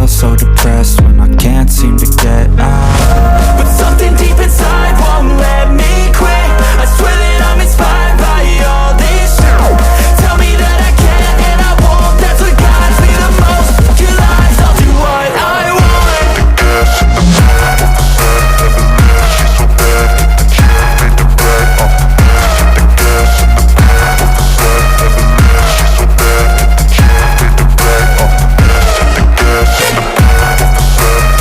feel so depressed when I can't seem to get out. But something deep inside won't let me quit. I swear that I'm inspired by all this shit. Tell me that I can and I won't. That's what guides me the most. Your lies, I'll do what I want. Gas in the back of the sun, never leave. She's so bad, the chance made the right. The gas in the back of the sun, never leave. She's so bad, the chance made the right. The gas in the back of the sun.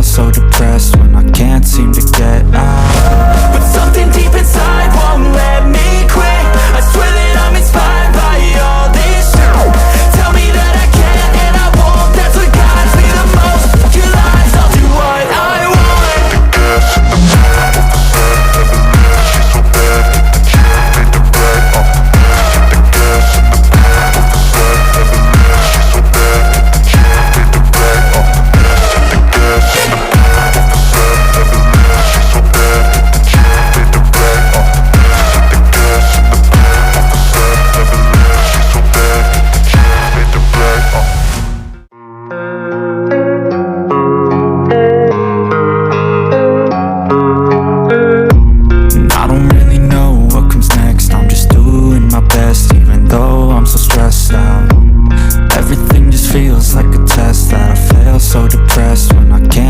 so depressed when I can't seem to get out. But something deep inside won't let me quit. I swear that I'm inspired by all this shit. Tell me that I can and I won't. That's what guides me the most. Your lies, I'll do what I want. Gas in the back of the sun, never leave. She's so bad, hit the gym, made the bread. Hit the gas in the back of the sun, never leave. She's so bad, hit the gym, made the bread. Hit the gas in the back of the sun, never leave. She's so bad, hit the gym, made the bread. Hit the gas in the back of the sun, never leave. She's so bad, hit the gym, made the bread. And I don't really know what comes next. I'm just doing my best, even though I'm so stressed out. Everything just feels like a test that I fail, so depressed when I can't